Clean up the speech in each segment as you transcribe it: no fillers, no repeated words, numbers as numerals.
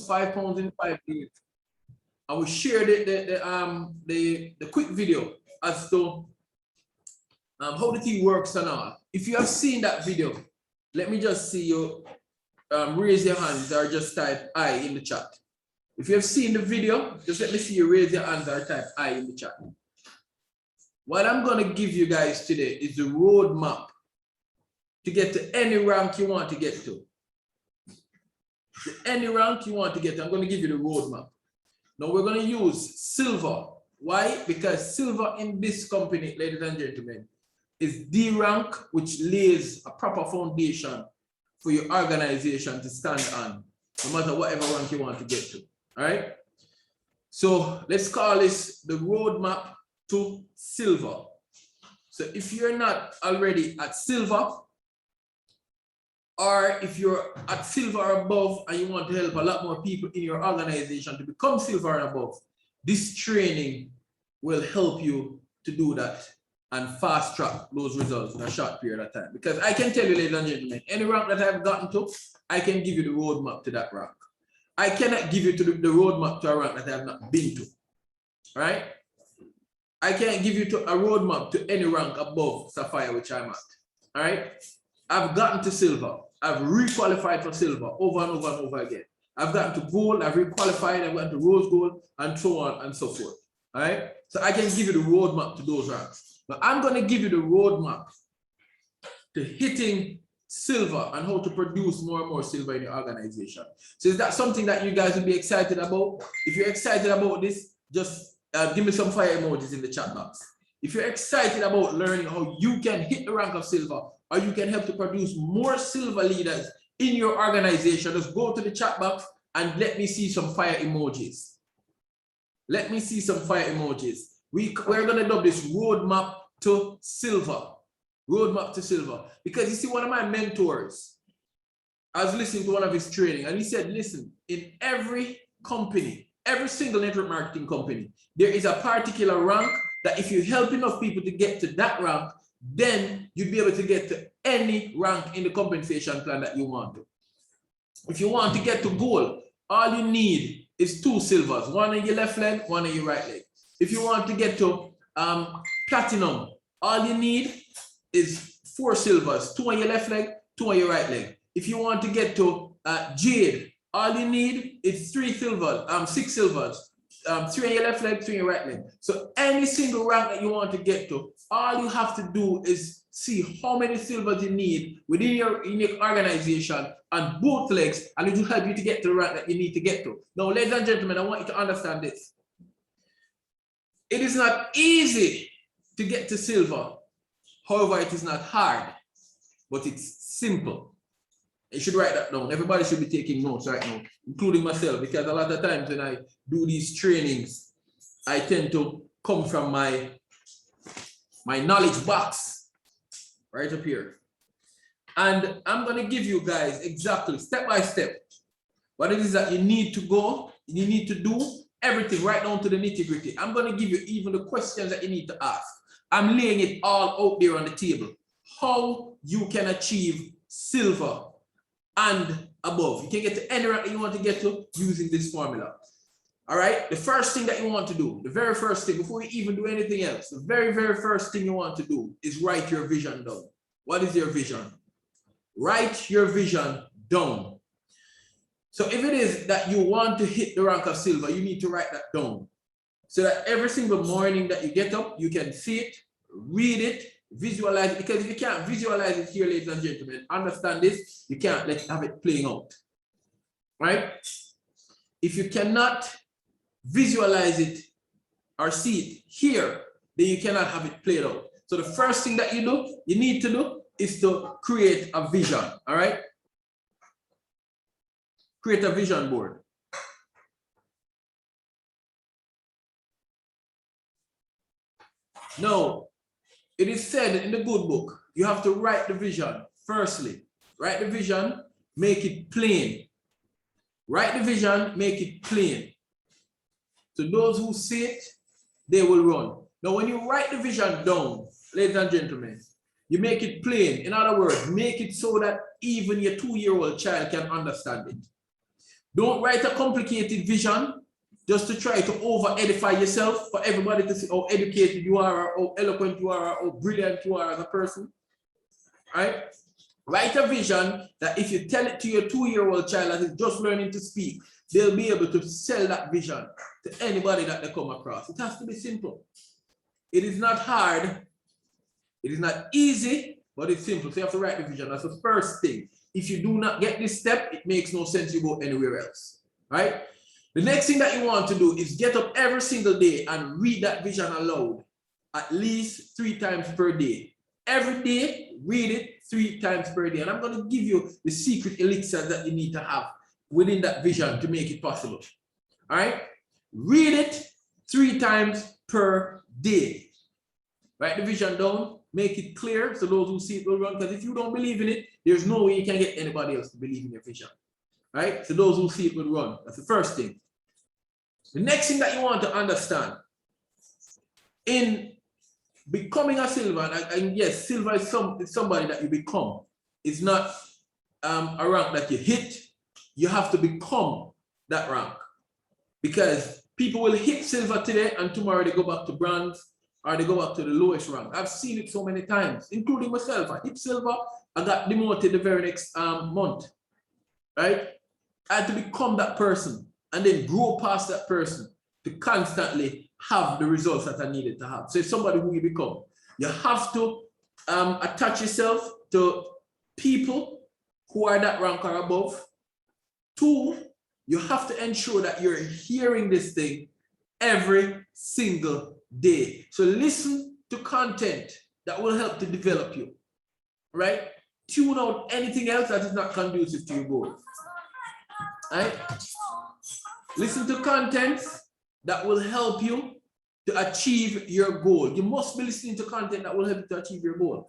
5 pounds in 5 days. I will share the quick video as to how the thing works and all. If you have seen that video, let me just see you raise your hands or just type I in the chat. If you have seen the video, just let me see you raise your hands or type I in the chat. What I'm going to give you guys today is the roadmap to get to any rank you want to get to. Any rank you want to get to, I'm going to give you the roadmap. Now we're going to use silver. Why? Because silver in this company, ladies and gentlemen, is the rank which lays a proper foundation for your organization to stand on, no matter whatever rank you want to get to. All right. So let's call this the roadmap to silver. So if you're not already at silver, or if you're at silver or above and you want to help a lot more people in your organization to become silver and above, this training will help you to do that and fast track those results in a short period of time. Because I can tell you, ladies and gentlemen, any rank that I've gotten to, I can give you the roadmap to that rank. I cannot give you the roadmap to a rank that I have not been to. All right? I can't give you a roadmap to any rank above Sapphire, which I'm at. All right? I've gotten to silver. I've requalified for silver over and over and over again. I've gotten to gold, I've requalified, I've gotten to rose gold, and so on and so forth. All right? So I can give you the roadmap to those ranks. But I'm going to give you the roadmap to hitting silver and how to produce more and more silver in your organization. So is that something that you guys will be excited about? If you're excited about this, just give me some fire emojis in the chat box. If you're excited about learning how you can hit the rank of silver, or you can help to produce more silver leaders in your organization, just go to the chat box and let me see some fire emojis. Let me see some fire emojis. We're going to dub this roadmap to silver. Roadmap to silver. Because you see, one of my mentors, I was listening to one of his training, and he said, listen, in every company, every single network marketing company, there is a particular rank that if you help enough people to get to that rank, then you'd be able to get to any rank in the compensation plan that you want to. If you want to get to gold, all you need is 2 silvers, one on your left leg, one on your right leg. If you want to get to platinum, all you need is 4 silvers, 2 on your left leg, 2 on your right leg. If you want to get to jade, all you need is 6 silvers, 3 on your left leg, 3 on your right leg. So any single rank that you want to get to, all you have to do is see how many silvers you need within your organization on both legs, and it will help you to get to the rank that you need to get to. Now, ladies and gentlemen, I want you to understand this. It is not easy to get to silver. However, it is not hard, but it's simple. You should write that down. Everybody should be taking notes right now, including myself, because a lot of times when I do these trainings, I tend to come from my knowledge box right up here. And I'm going to give you guys exactly step by step what it is that you need to go, you need to do, everything right down to the nitty-gritty. I'm going to give you even the questions that you need to ask. I'm laying it all out there on the table. How you can achieve silver and above. You can get to any rank that you want to get to using this formula. All right, the first thing that you want to do, the very first thing, before you even do anything else, the very, very first thing you want to do is write your vision down. What is your vision? Write your vision down. So if it is that you want to hit the rank of silver, you need to write that down. So that every single morning that you get up, you can see it, read it, visualize it. Because if you can't visualize it here, ladies and gentlemen, understand this, you can't have it playing out. Right? If you cannot visualize it or see it here, then you cannot have it played out. So the first thing that you need to do is to create a vision. All right? Create a vision board. Now, it is said in the good book, you have to write the vision. Firstly, write the vision, make it plain. Write the vision, make it plain. So those who see it, they will run. Now, when you write the vision down, ladies and gentlemen, you make it plain. In other words, make it so that even your 2-year-old child can understand it. Don't write a complicated vision just to try to over-edify yourself for everybody to see how educated you are, or how eloquent you are, or how brilliant you are as a person. Right? Write a vision that if you tell it to your 2-year-old child that is just learning to speak, they'll be able to sell that vision to anybody that they come across. It has to be simple. It is not hard. It is not easy, but it's simple. So you have to write the vision. That's the first thing. If you do not get this step, it makes no sense you go anywhere else. Right? The next thing that you want to do is get up every single day and read that vision aloud at least 3 times per day. Every day, read it 3 times per day. And I'm going to give you the secret elixir that you need to have within that vision to make it possible. All right? Read it 3 times per day. Write the vision down, make it clear so those who see it will run. Because if you don't believe in it, there's no way you can get anybody else to believe in your vision. Right? So those who see it will run. That's the first thing. The next thing that you want to understand in becoming a silver, and yes, silver is somebody that you become. It's not a rank that you hit. You have to become that rank. Because people will hit silver today and tomorrow they go back to bronze or they go back to the lowest rank. I've seen it so many times, including myself. I hit silver, I got demoted the very next month. Right? I had to become that person and then grow past that person to constantly have the results that I needed to have. So it's somebody who you become. You have to attach yourself to people who are that rank or above. 2, you have to ensure that you're hearing this thing every single day. So listen to content that will help to develop you, right? Tune out anything else that is not conducive to your goals, right? Listen to content that will help you to achieve your goal. You must be listening to content that will help you to achieve your goal.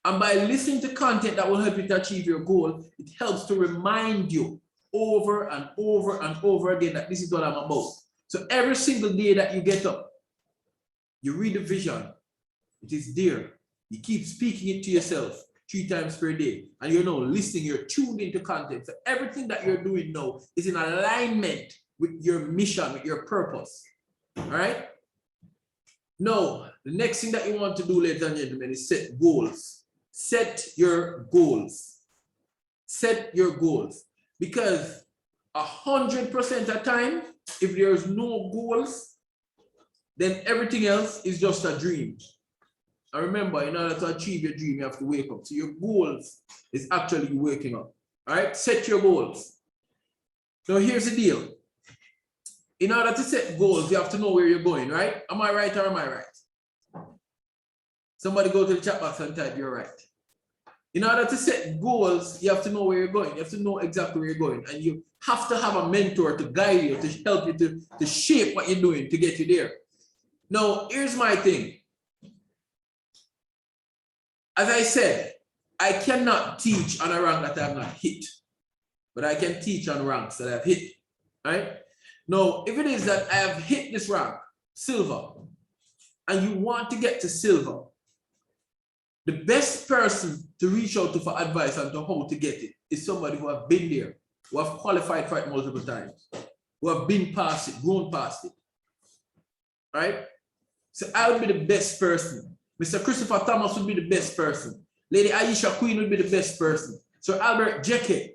And by listening to content that will help you to achieve your goal, it helps to remind you over and over and over again that this is what I'm about. So every single day that you get up, you read the vision, it is there. You keep speaking it to yourself 3 times per day. And you're now listening, you're tuned into content. So everything that you're doing now is in alignment with your mission, with your purpose. All right? Now, the next thing that you want to do, ladies and gentlemen, is set goals. Set your goals. Set your goals. Because 100% of the time, if there's no goals, then everything else is just a dream. And remember, in order to achieve your dream, you have to wake up. So your goals is actually you waking up. All right? Set your goals. Now, here's the deal. In order to set goals, you have to know where you're going, right? Am I right or am I right? Somebody go to the chat box and type, you're right. In order to set goals, you have to know where you're going. You have to know exactly where you're going. And you have to have a mentor to guide you, to help you to shape what you're doing to get you there. Now, here's my thing. As I said, I cannot teach on a rank that I have not hit. But I can teach on ranks that I've hit, right? Now, if it is that I have hit this rank, silver, and you want to get to silver, the best person to reach out to for advice on how to get it is somebody who have been there, who have qualified for it multiple times, who have been past it, grown past it, right? So I would be the best person. Mr. Christopher Thomas would be the best person. Lady Aisha Queen would be the best person. Sir Albert Jekke,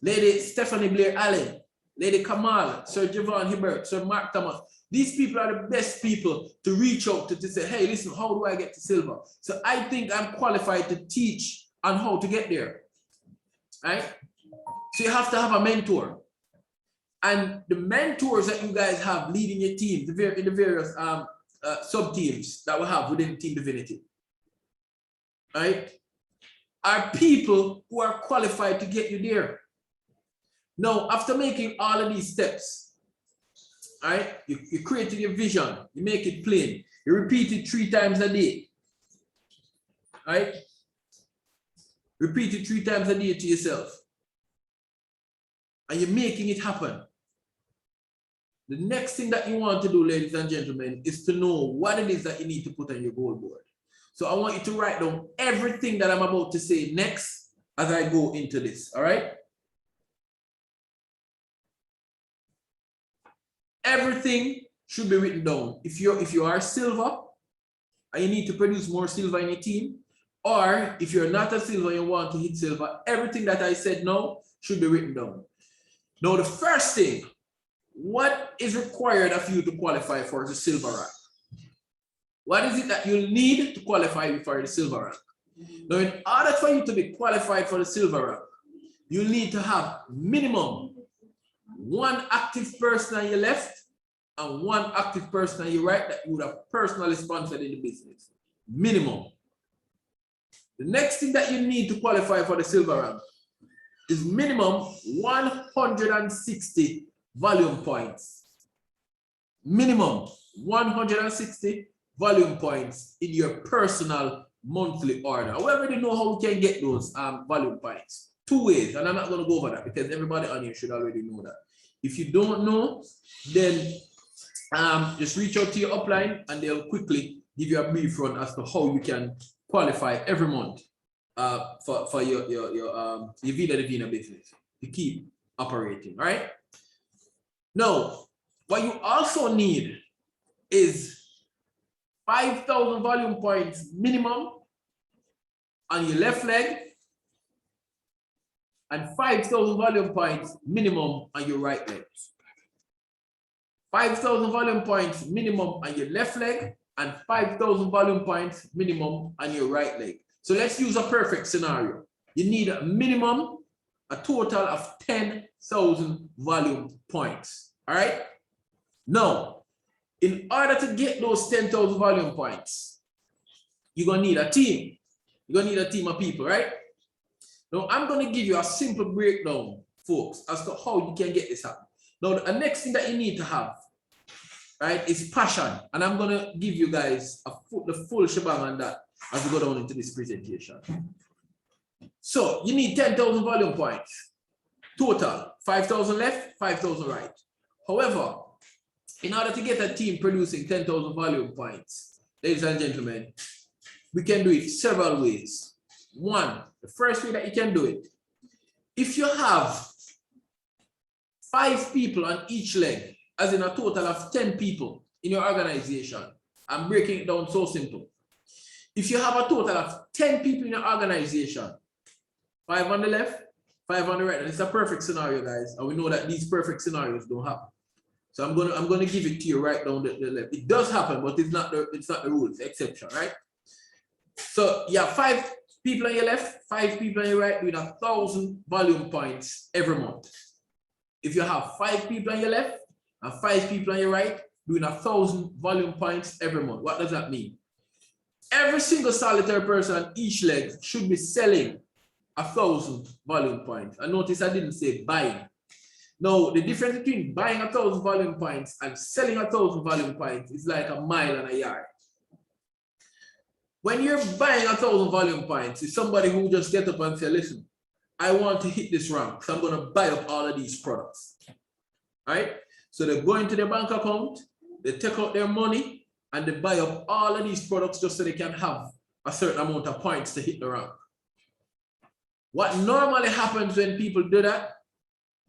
Lady Stephanie Blair Allen, Lady Kamal, Sir Javon Hibbert, Sir Mark Thomas. These people are the best people to reach out to say, hey, listen, how do I get to silver? So I think I'm qualified to teach on how to get there, right? So you have to have a mentor. And the mentors that you guys have leading your team, in the various sub-teams that we have within Team Divinity, right, are people who are qualified to get you there. Now, after making all of these steps, right, you created your vision, you make it plain, you repeat it 3 times a day, right? Repeat it 3 times a day to yourself. And you're making it happen. The next thing that you want to do, ladies and gentlemen, is to know what it is that you need to put on your goal board. So I want you to write down everything that I'm about to say next as I go into this, all right? everything should be written down. If you are silver and you need to produce more silver in your team, or if you're not a silver and you want to hit silver, everything that I said now should be written down. Now, the first thing, what is required of you to qualify for the silver rank? What is it that you need to qualify for the silver rank? Now, in order for you to be qualified for the silver rank, you need to have minimum one active person on your left and one active person on your right that you would have personally sponsored in the business. Minimum. The next thing that you need to qualify for the silver rank is minimum 160 volume points. Minimum 160 volume points in your personal monthly order. We already know how we can get those volume points. Two ways, and I'm not going to go over that because everybody on here should already know that. If you don't know, then just reach out to your upline and they'll quickly give you a brief run as to how you can qualify every month for your Vida Divina business to keep operating, right? Now, what you also need is 5,000 volume points minimum on your left leg and 5,000 volume points minimum on your right leg. 5,000 volume points minimum on your left leg and 5,000 volume points minimum on your right leg. So let's use a perfect scenario. You need a minimum, a total of 10,000 volume points. All right? Now, in order to get those 10,000 volume points, you're going to need a team. You're going to need a team of people, right? Now, I'm going to give you a simple breakdown, folks, as to how you can get this happen. Now, the next thing that you need to have, right, is passion. And I'm going to give you guys the full shebang on that as we go down into this presentation. So, you need 10,000 volume points. Total, 5,000 left, 5,000 right. However, in order to get a team producing 10,000 volume points, ladies and gentlemen, we can do it several ways. One, the first way that you can do it, if you have 5 people on each leg, as in a total of 10 people in your organization, I'm breaking it down so simple. If you have a total of 10 people in your organization, 5 on the left, 5 on the right, and it's a perfect scenario, guys, and we know that these perfect scenarios don't happen. So I'm gonna give it to you right down the left. It does happen, but it's not the rule, it's the exception, right? So you have 5 people on your left, 5 people on your right, doing 1,000 volume points every month. If you have 5 people on your left and 5 people on your right, doing 1,000 volume points every month. What does that mean? Every single solitary person on each leg should be selling 1,000 volume points. And notice I didn't say buying. Now, the difference between buying 1,000 volume points and selling 1,000 volume points is like a mile and a yard. When you're buying 1,000 volume points, it's somebody who just get up and say, listen, I want to hit this rank, so I'm going to buy up all of these products. All right? So they go into their bank account, they take out their money, and they buy up all of these products just so they can have a certain amount of points to hit the rank. What normally happens when people do that,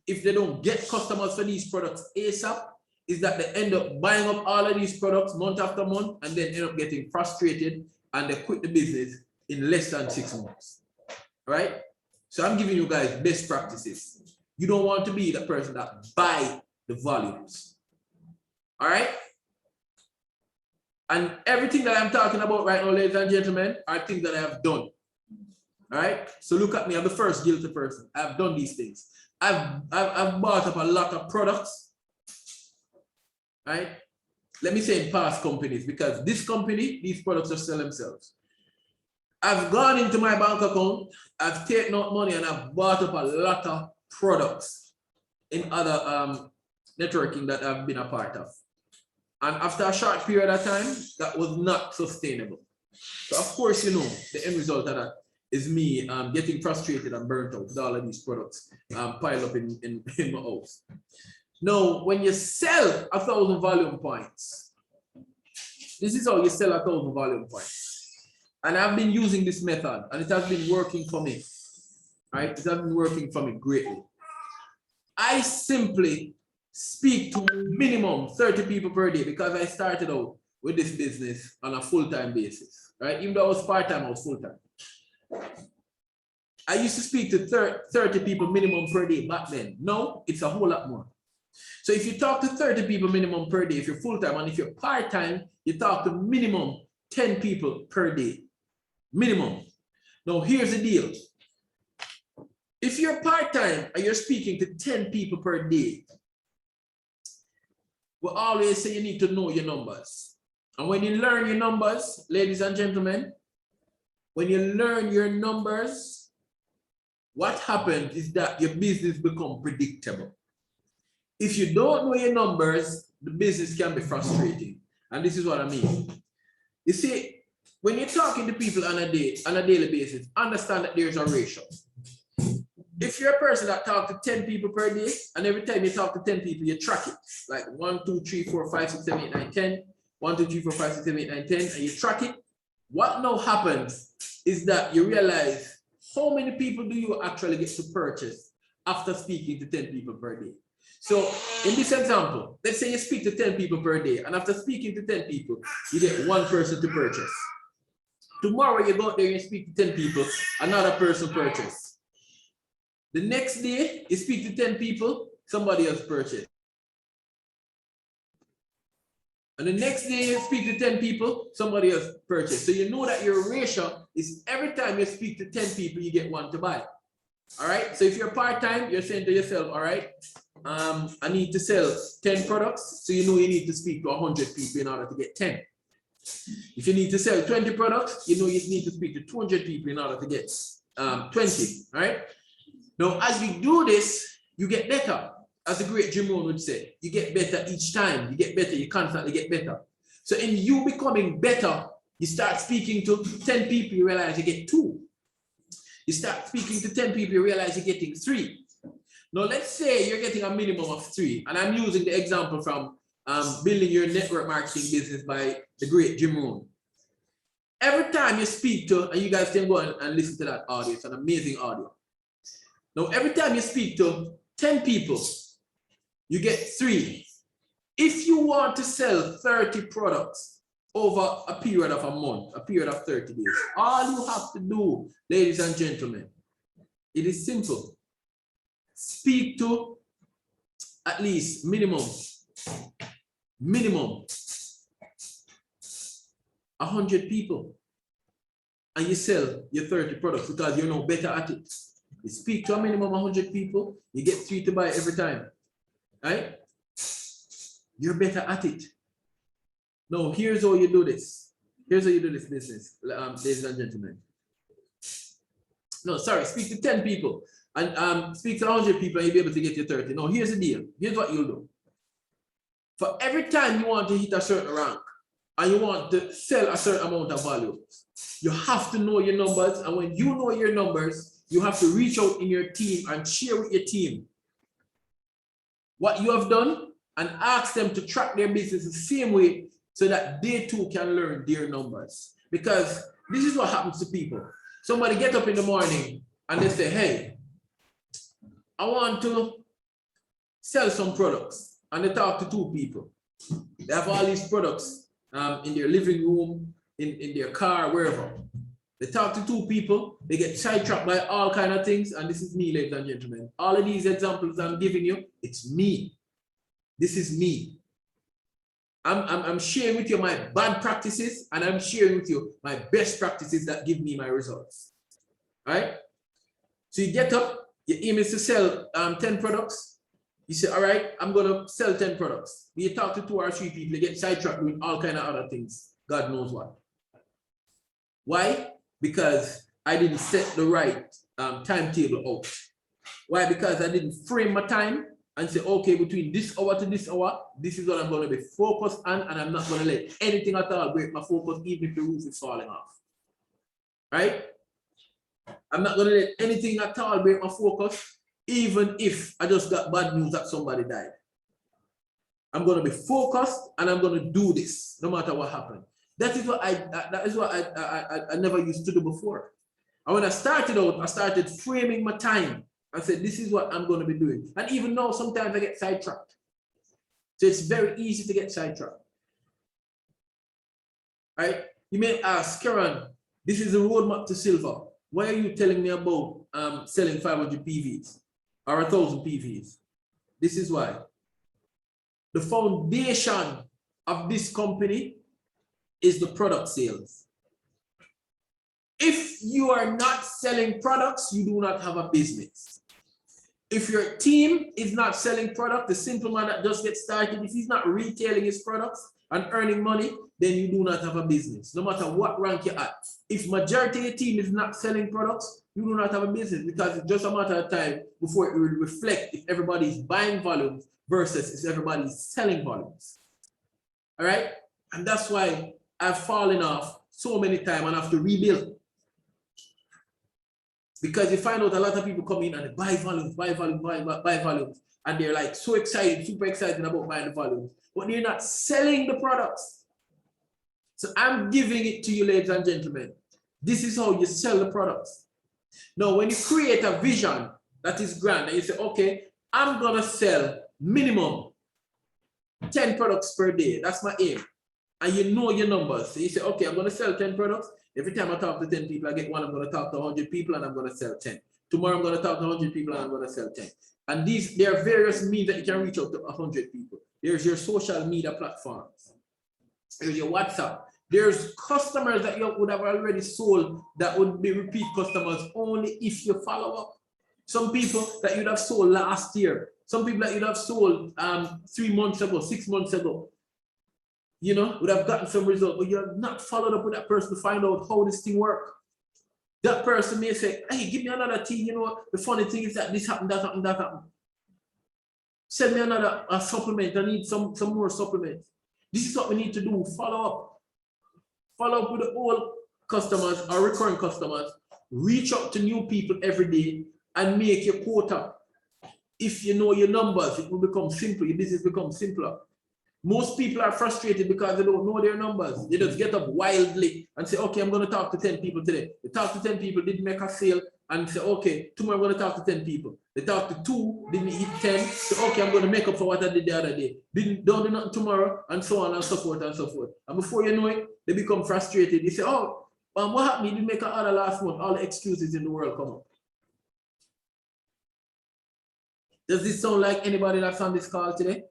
if they don't get customers for these products ASAP, is that they end up buying up all of these products month after month and then end up getting frustrated and they quit the business in less than 6 months. All right? So I'm giving you guys best practices. You don't want to be the person that buy the volumes. All right? And everything that I'm talking about right now, ladies and gentlemen, are things that I have done. All right? So look at me. I'm the first guilty person. I've done these things. I've bought up a lot of products. Right? Let me say in past companies, because this company, these products just sell themselves. I've gone into my bank account, I've taken out money and I've bought up a lot of products in other networking that I've been a part of. And after a short period of time, that was not sustainable. So of course, you know, the end result of that is me getting frustrated and burnt out with all of these products piled up in my house. Now, when you sell 1,000 volume points, this is how you sell 1,000 volume points. And I've been using this method and it has been working for me, right? It has been working for me greatly. I simply speak to minimum 30 people per day, because I started out with this business on a full-time basis, right? Even though I was part-time, I was full-time. I used to speak to 30 people minimum per day back then. Now, it's a whole lot more. So if you talk to 30 people minimum per day, if you're full-time, and if you're part-time, you talk to minimum 10 people per day. Minimum. Now, here's the deal. If you're part-time and you're speaking to 10 people per day, we always say you need to know your numbers. And when you learn your numbers, ladies and gentlemen, when you learn your numbers, what happens is that your business becomes predictable. If you don't know your numbers, the business can be frustrating. And this is what I mean. You see, when you're talking to people on a daily basis, understand that there's a ratio. If you're a person that talks to 10 people per day, and every time you talk to 10 people, you track it. Like 1, 2, 3, 4, 5, 6, 7, 8, 9, 10. 1, 2, 3, 4, 5, 6, 7, 8, 9, 10, and you track it. What now happens is that you realize how many people do you actually get to purchase after speaking to 10 people per day. So in this example, let's say you speak to 10 people per day, and after speaking to 10 people, you get one person to purchase. Tomorrow you go out there and you speak to 10 people, another person purchase. The next day you speak to 10 people, somebody else purchase. And the next day you speak to 10 people, somebody else purchase. So you know that your ratio is every time you speak to 10 people, you get one to buy. All right. So if you're part-time, you're saying to yourself, all right, I need to sell 10 products. So you know you need to speak to 100 people in order to get 10. If you need to sell 20 products, you know you need to speak to 200 people in order to get 20. All right. Now, as you do this, you get better. As the great Jim Rohn would say, you get better each time. You get better. You constantly get better. So in you becoming better, you start speaking to 10 people, you realize you get 2. You start speaking to 10 people, you realize you're getting 3. Now, let's say you're getting a minimum of 3. And I'm using the example from Building Your Network Marketing Business by the great Jim Rohn. Every time you speak to, and you guys can go and listen to that audio, it's an amazing audio. Now, every time you speak to 10 people, you get 3. If you want to sell 30 products over a period of a month, a period of 30 days, all you have to do, ladies and gentlemen, it is simple. Speak to at least minimum 100 people, and you sell your 30 products because you're now better at it. You speak to a minimum 100 people, you get 3 to buy every time. Right? You're better at it. Now, here's how you do this. Here's how you do this business, ladies and gentlemen. No, sorry, speak to 10 people and speak to 100 people and you'll be able to get your 30. Now, here's the deal. Here's what you'll do. For every time you want to hit a certain rank and you want to sell a certain amount of value, you have to know your numbers. And when you know your numbers, you have to reach out in your team and share with your team what you have done and ask them to track their business the same way so that they too can learn their numbers. Because this is what happens to people. Somebody get up in the morning and they say, hey, I want to sell some products. And they talk to 2 people. They have all these products in their living room, in their car, wherever. They talk to 2 people, they get sidetracked by all kinds of things, and this is me, ladies and gentlemen. All of these examples I'm giving you, it's me. This is me. I'm sharing with you my bad practices, and I'm sharing with you my best practices that give me my results. All right? So you get up, your aim is to sell 10 products. You say, all right, I'm going to sell 10 products. You talk to 2 or 3 people, they get sidetracked doing all kinds of other things. God knows what. Why? Because I didn't set the right timetable out. Why? Because I didn't frame my time and say, okay, between this hour to this hour, this is what I'm going to be focused on, and I'm not going to let anything at all break my focus, even if the roof is falling off. Right? I'm not going to let anything at all break my focus, even if I just got bad news that somebody died. I'm going to be focused and I'm going to do this no matter what happens. That is what I never used to do before. And when I started out, I started framing my time. I said, this is what I'm going to be doing. And even now, sometimes I get sidetracked. So it's very easy to get sidetracked. Right? You may ask, Keron, this is the roadmap to silver. Why are you telling me about selling 500 PVs or 1,000 PVs? This is why. The foundation of this company is the product sales. If you are not selling products, you do not have a business. If your team is not selling product, the simple man that just gets started, if he's not retailing his products and earning money, then you do not have a business, no matter what rank you're at. If majority of your team is not selling products, you do not have a business, because it's just a matter of time before it will reflect if everybody is buying volumes versus if everybody is selling volumes. All right? And that's why I've fallen off so many times and have to rebuild. Because you find out a lot of people come in and they buy volumes, buy volumes, and they're like so excited, super excited about buying the volumes, but they're not selling the products. So I'm giving it to you, ladies and gentlemen. This is how you sell the products. Now, when you create a vision that is grand, and you say, okay, I'm gonna sell minimum 10 products per day. That's my aim. And you know your numbers. So you say, okay, I'm gonna sell 10 products. Every time I talk to 10 people, I get one, I'm going to talk to 100 people and I'm going to sell 10. Tomorrow, I'm going to talk to 100 people and I'm going to sell 10. And there are various means that you can reach out to 100 people. There's your social media platforms. There's your WhatsApp. There's customers that you would have already sold that would be repeat customers only if you follow up. Some people that you'd have sold last year. Some people that you'd have sold 3 months ago, 6 months ago. You know, would have gotten some result, but you have not followed up with that person to find out how this thing works. That person may say, hey, give me another thing. You know, the funny thing is that this happened, that happened, that happened. Send me another supplement. I need some more supplements. This is what we need to do. Follow up. Follow up with the old customers or recurring customers. Reach out to new people every day and make your quota. If you know your numbers, it will become simple. Your business becomes simpler. Most people are frustrated because they don't know their numbers. They just get up wildly and say, okay, I'm going to talk to 10 people today. They talk to 10 people, didn't make a sale, and say, okay, tomorrow I'm going to talk to 10 people. They talk to 2, didn't hit 10, say, okay, I'm going to make up for what I did the other day. Don't do nothing tomorrow, and so on and so forth and so forth. And before you know it, they become frustrated. They say, oh, what happened? You didn't make an order last month. All the excuses in the world come up. Does this sound like anybody that's on this call today?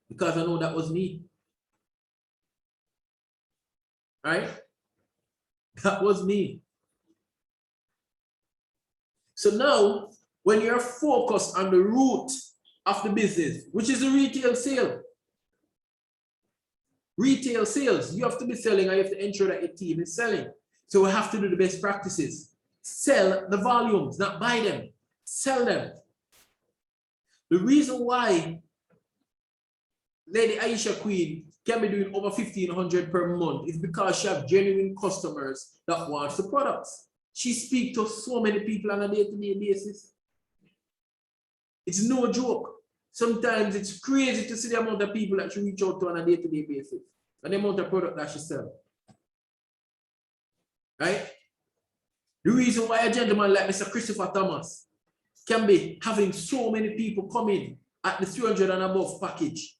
Because I know that was me. Right? That was me. So now, when you're focused on the root of the business, which is the retail sale, you have to be selling and you have to ensure that your team is selling. So we have to do the best practices. Sell the volumes, not buy them. Sell them. The reason why Lady Aisha Queen can be doing over 1,500 per month is because she has genuine customers that want the products. She speaks to so many people on a day-to-day basis. It's no joke. Sometimes it's crazy to see the amount of people that she reach out to on a day-to-day basis and the amount of product that she sells. Right? The reason why a gentleman like Mr. Christopher Thomas can be having so many people come in at the 300 and above package,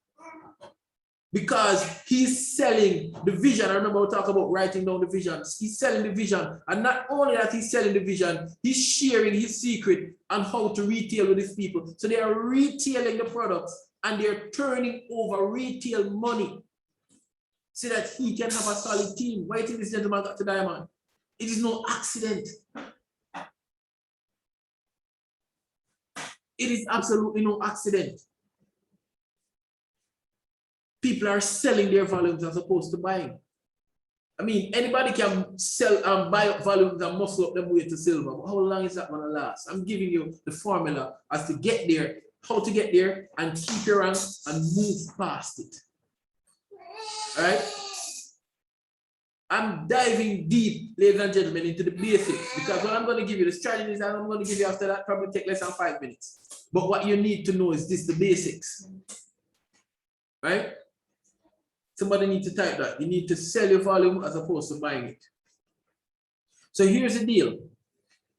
because he's selling the vision. I remember we talk about writing down the visions. He's selling the vision. And not only that he's selling the vision, he's sharing his secret on how to retail with his people. So they are retailing the products and they're turning over retail money so that he can have a solid team. Why do you think this gentleman got to Diamond? It is no accident. It is absolutely no accident. People are selling their volumes as opposed to buying. I mean, anybody can sell and buy volumes and muscle up them way to silver. But how long is that going to last? I'm giving you the formula as to get there, how to get there, and keep your rank and move past it. All right? I'm diving deep, ladies and gentlemen, into the basics, because what I'm going to give you, the strategies that I'm going to give you after that probably take less than 5 minutes. But what you need to know is this, the basics. Right? Somebody needs to type that. You need to sell your volume as opposed to buying it. So here's the deal.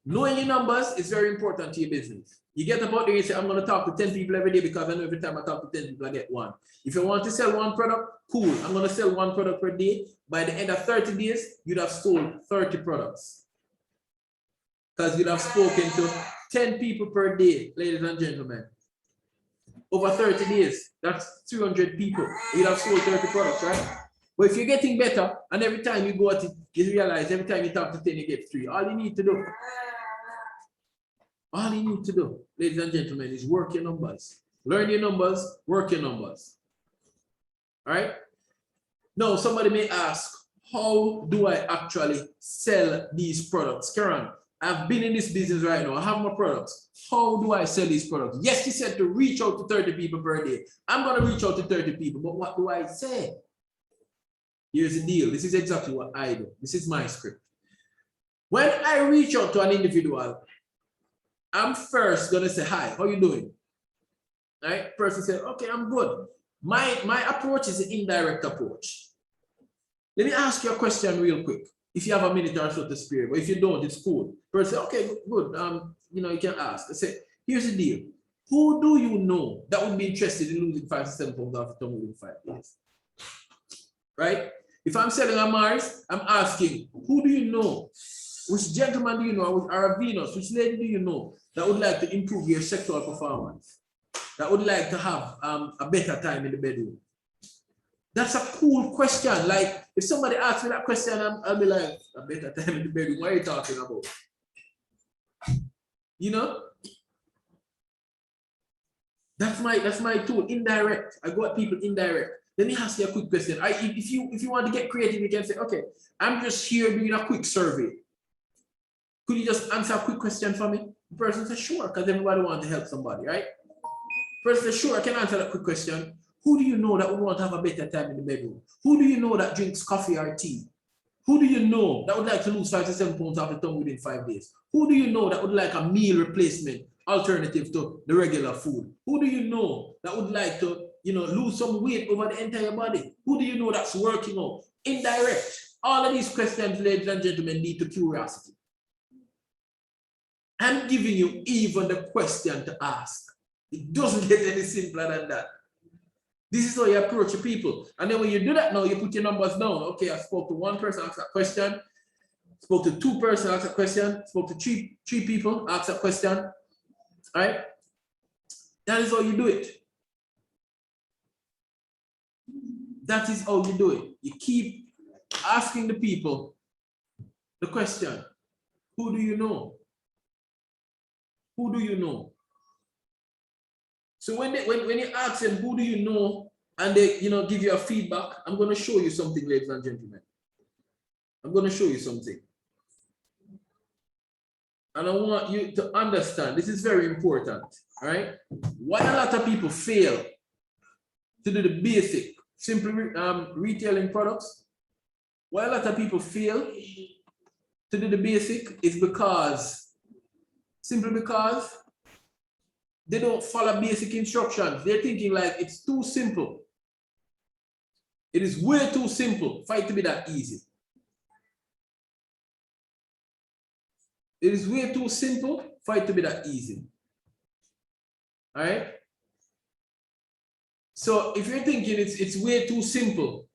Knowing your numbers is very important to your business. You get about there, you say, I'm going to talk to 10 people every day because I know every time I talk to 10 people, I get one. If you want to sell one product, cool. I'm going to sell one product per day. By the end of 30 days, you'd have sold 30 products. Because you'd have spoken to 10 people per day, ladies and gentlemen. Over 30 days, that's 300 people. You'd have sold 30 products, right? But if you're getting better, and every time you go at it, you realize every time you talk to 10, you get 3. All you need to do, ladies and gentlemen, is work your numbers. Learn your numbers, work your numbers. All right? Now, somebody may ask, how do I actually sell these products? Keron, I've been in this business right now. I have my products. How do I sell these products? Yes, you said to reach out to 30 people per day. I'm going to reach out to 30 people, but what do I say? Here's the deal. This is exactly what I do. This is my script. When I reach out to an individual, I'm first going to say, hi, how you doing? Right? Person said, okay, I'm good. My approach is an indirect approach. Let me ask you a question real quick. If you have a minute or so to spare, but if you don't, it's cool. Person say, okay, good. You can ask. I say, here's the deal. Who do you know that would be interested in losing 5 to 7 pounds after within 5 days? Right? If I'm selling a Mars, I'm asking, who do you know? Which gentleman do you know? Or a Venus? Which lady do you know that would like to improve your sexual performance? That would like to have a better time in the bedroom? That's a cool question. Like, if somebody asks me that question, I'll be like, a better time in the bedroom. What are you talking about? You know? That's my tool, indirect. I go at people indirect. Let me ask you a quick question. If you want to get creative, you can say, okay, I'm just here doing a quick survey. Could you just answer a quick question for me? The person says, sure, because everybody wants to help somebody, right? The person says, sure, I can answer that quick question. Who do you know that would want to have a better time in the bedroom? Who do you know that drinks coffee or tea? Who do you know that would like to lose 5 to 7 pounds off the tongue within 5 days? Who do you know that would like a meal replacement alternative to the regular food? Who do you know that would like to, lose some weight over the entire body? Who do you know that's working out? Indirect. All of these questions, ladies and gentlemen, lead to curiosity. I'm giving you even the question to ask. It doesn't get any simpler than that. This is how you approach your people. And then when you do that now, you put your numbers down. Okay, I spoke to 1 person, asked that question. Spoke to 2 persons, asked a question. Spoke to three people, asked a question. All right? That is how you do it. That is how you do it. You keep asking the people the question, who do you know? Who do you know? So when you ask them, who do you know, and they give you a feedback, I'm going to show you something, ladies and gentlemen. I'm going to show you something. And I want you to understand, this is very important, all right? Why a lot of people fail to do the basic, simple retailing products, why a lot of people fail to do the basic is simply because they don't follow basic instructions. They're thinking like it's too simple. It is way too simple for it to be that easy. It is way too simple for it to be that easy. All right? So if you're thinking it's way too simple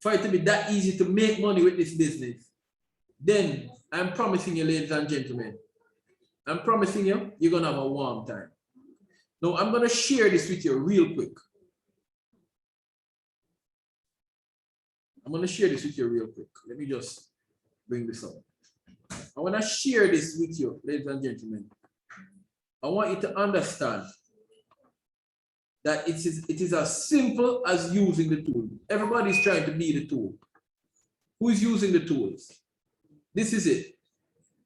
for it to be that easy to make money with this business, then I'm promising you, ladies and gentlemen, I'm promising you, you're going to have a warm time. Now, I'm going to share this with you real quick. Let me just bring this up. I want to share this with you, ladies and gentlemen. I want you to understand that it is as simple as using the tool. Everybody's trying to be the tool. Who is using the tools? This is it.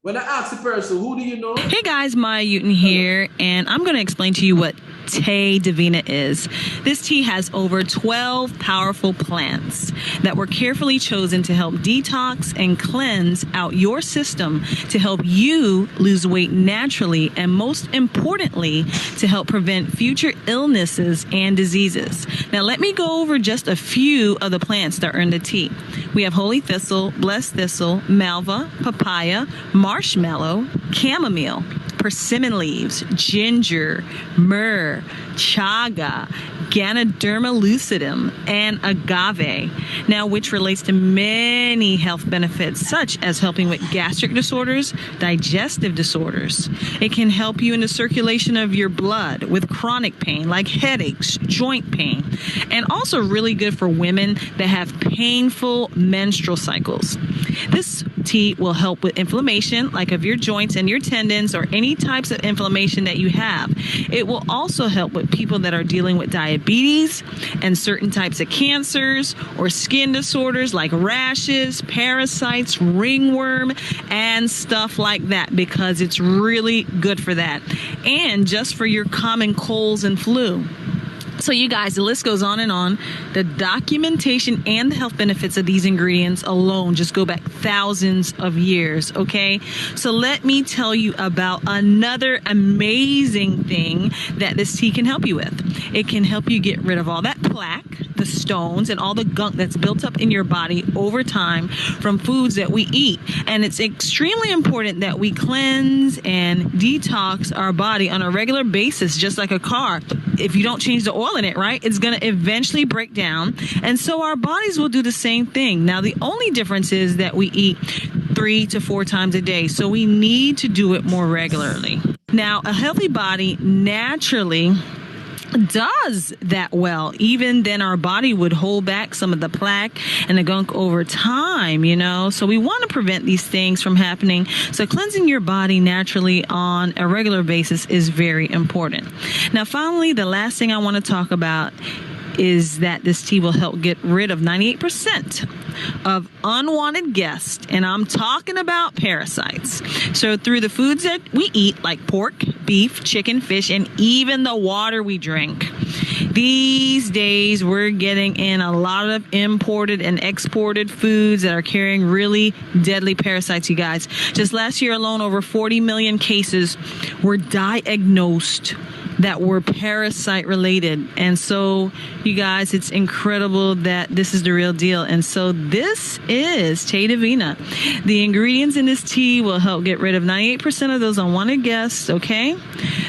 When I ask the person, who do you know? Hey guys, Maya Uten here, and I'm going to explain to you what Te Divina is. This tea has over 12 powerful plants that were carefully chosen to help detox and cleanse out your system to help you lose weight naturally, and most importantly, to help prevent future illnesses and diseases. Now, let me go over just a few of the plants that are in the tea. We have holy thistle, blessed thistle, malva, papaya, marshmallow, chamomile, persimmon leaves, ginger, myrrh, chaga, Ganoderma lucidum, and agave. Now, which relates to many health benefits, such as helping with gastric disorders, digestive disorders. It can help you in the circulation of your blood with chronic pain like headaches, joint pain, and also really good for women that have painful menstrual cycles. This tea will help with inflammation, like of your joints and your tendons, or any types of inflammation that you have. It will also help with people that are dealing with diabetes and certain types of cancers or skin disorders like rashes, parasites, ringworm, and stuff like that, because it's really good for that. And just for your common colds and flu. So you guys, the list goes on and on. The documentation and the health benefits of these ingredients alone just go back thousands of years, okay? So let me tell you about another amazing thing that this tea can help you with. It can help you get rid of all that plaque, the stones, and all the gunk that's built up in your body over time from foods that we eat. And it's extremely important that we cleanse and detox our body on a regular basis, just like a car. If you don't change the oil in it, right, it's going to eventually break down. And so our bodies will do the same thing. Now, the only difference is that we eat 3 to 4 times a day. So we need to do it more regularly. Now, a healthy body naturally does that well. Even then, our body would hold back some of the plaque and the gunk over time, you know. So we want to prevent these things from happening. So cleansing your body naturally on a regular basis is very important. Now, finally, the last thing I want to talk about is that this tea will help get rid of 98% of unwanted guests, and I'm talking about parasites. So through the foods that we eat, like pork, beef, chicken, fish, and even the water we drink. These days, we're getting in a lot of imported and exported foods that are carrying really deadly parasites, you guys. Just last year alone, over 40 million cases were diagnosed that were parasite related. And so, you guys, it's incredible that this is the real deal. And so this is Te Divina. The ingredients in this tea will help get rid of 98% of those unwanted guests, okay?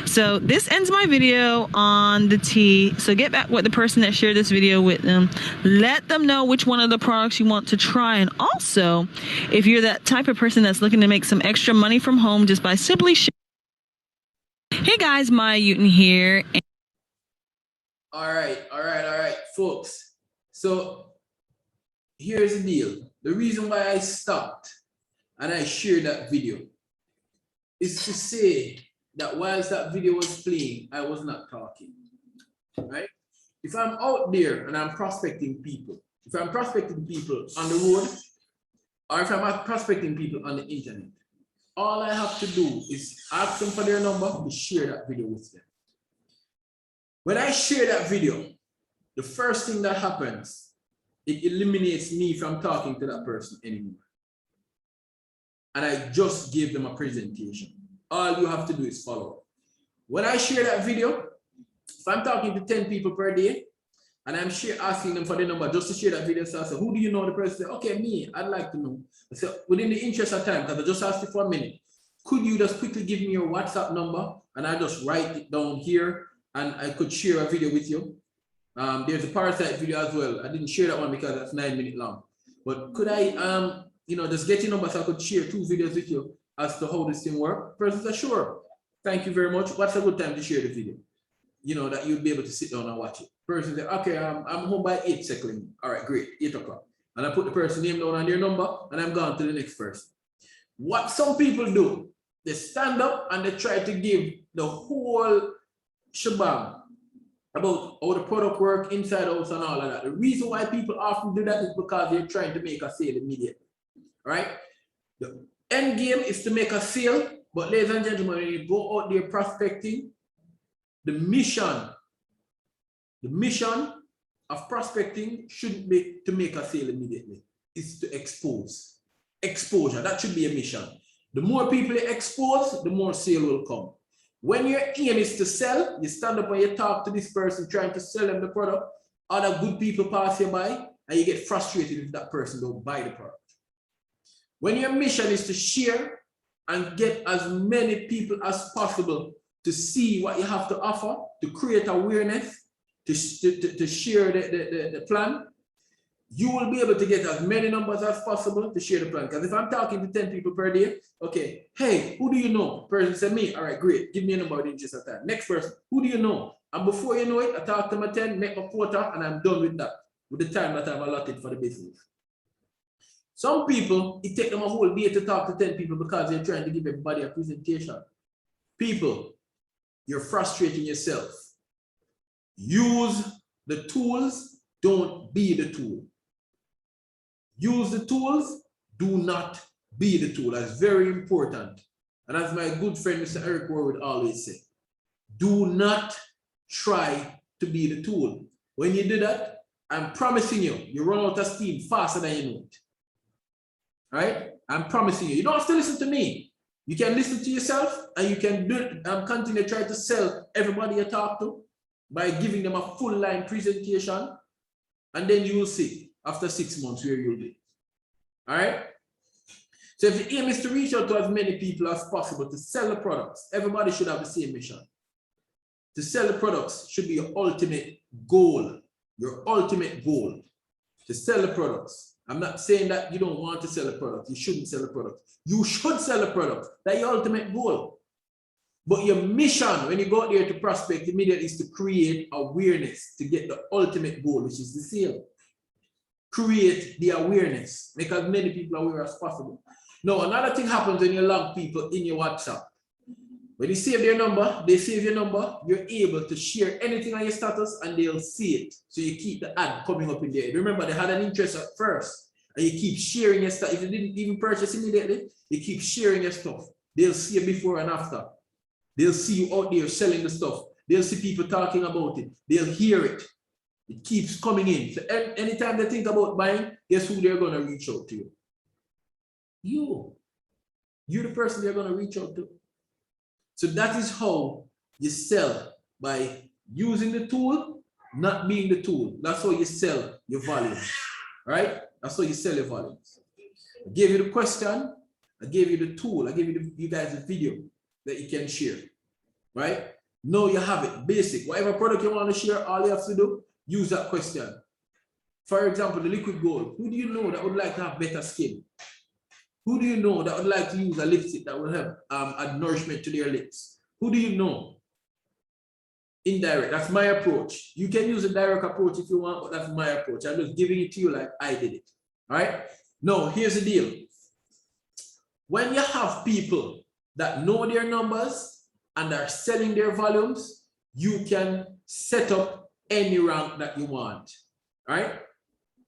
So this ends my video on the tea. So get back with the person that shared this video with them. Let them know which one of the products you want to try. And also, if you're that type of person that's looking to make some extra money from home just by simply sharing. Hey guys, Maya Uton here. All right, folks. So here's the deal. The reason why I stopped and I shared that video is to say that whilst that video was playing, I was not talking, right? If I'm out there and I'm prospecting people, if I'm prospecting people on the road, or if I'm prospecting people on the internet, all I have to do is ask them for their number to share that video with them. When I share that video, the first thing that happens, it eliminates me from talking to that person anymore. And I just gave them a presentation. All you have to do is follow. When I share that video, if I'm talking to 10 people per day, and I'm asking them for the number just to share that video, so I say, who do you know? The person say, okay, me, I'd like to know. I say, within the interest of time, because I just asked you for a minute, could you just quickly give me your WhatsApp number? And I just write it down here, and I could share a video with you. There's a parasite video as well. I didn't share that one because that's 9 minutes long. But could I, just get your number so I could share 2 videos with you as to how this thing works? Person said, sure. Thank you very much. What's a good time to share the video? That you'd be able to sit down and watch it. Person said, okay, I'm home by 8 seconds. All right, great, 8 o'clock. And I put the person's name down on their number, and I'm gone to the next person. What some people do, they stand up and they try to give the whole shebang about how the product work inside house and all of that. The reason why people often do that is because they're trying to make a sale immediately, right? The end game is to make a sale, but ladies and gentlemen, when you go out there prospecting, the mission of prospecting shouldn't be to make a sale immediately. It's to expose. Exposure, that should be a mission. The more people you expose, the more sale will come. When your aim is to sell, you stand up and you talk to this person trying to sell them the product, other good people pass you by, and you get frustrated if that person don't buy the product. When your mission is to share and get as many people as possible to see what you have to offer, to create awareness, to share the plan, you will be able to get as many numbers as possible to share the plan. Because if I'm talking to 10 people per day, okay, hey, who do you know? Person said me, all right, great, give me a number in just a time. Next person, who do you know? And before you know it, I talk to my 10, make my quota, and I'm done with that, with the time that I've allotted for the business. Some people, it takes them a whole day to talk to 10 people because they're trying to give everybody a presentation. People, you're frustrating yourself. Use the tools, don't be the tool. Use the tools, do not be the tool. That's very important. And as my good friend, Mr. Eric Ward would always say, do not try to be the tool. When you do that, I'm promising you, you run out of steam faster than you know it. All right? I'm promising you. You don't have to listen to me. You can listen to yourself and you can continue to try to sell everybody you talk to by giving them a full line presentation. And then you will see after 6 months where you'll be. All right? So if the aim is to reach out to as many people as possible to sell the products, everybody should have the same mission. To sell the products should be your ultimate goal. Your ultimate goal. To sell the products. I'm not saying that you don't want to sell a product. You shouldn't sell a product. You should sell a product. That's your ultimate goal. But your mission when you go out there to prospect immediately is to create awareness to get the ultimate goal, which is the sale. Create the awareness. Make as many people aware as possible. Now, another thing happens when you log people in your WhatsApp. When you save their number, they save your number, you're able to share anything on your status and they'll see it. So you keep the ad coming up in there. Remember, they had an interest at first and you keep sharing your stuff. If you didn't even purchase immediately, you keep sharing your stuff. They'll see it before and after. They'll see you out there selling the stuff. They'll see people talking about it. They'll hear it. It keeps coming in. So anytime they think about buying, guess who they're going to reach out to? You're the person they're going to reach out to. So that is how you sell, by using the tool, not being the tool. That's how you sell your volumes, right? That's how you sell your volumes. I gave you the question, I gave you the tool, I gave you guys a video that you can share, right? Now you have it, basic. Whatever product you want to share, all you have to do, use that question. For example, the liquid gold. Who do you know that would like to have better skin? Who do you know that would like to use a lipstick that will help add nourishment to their lips? Who do you know? Indirect, that's my approach. You can use a direct approach if you want, but that's my approach. I'm just giving it to you like I did it, all right? Now, here's the deal. When you have people that know their numbers and are selling their volumes, you can set up any rank that you want, all right?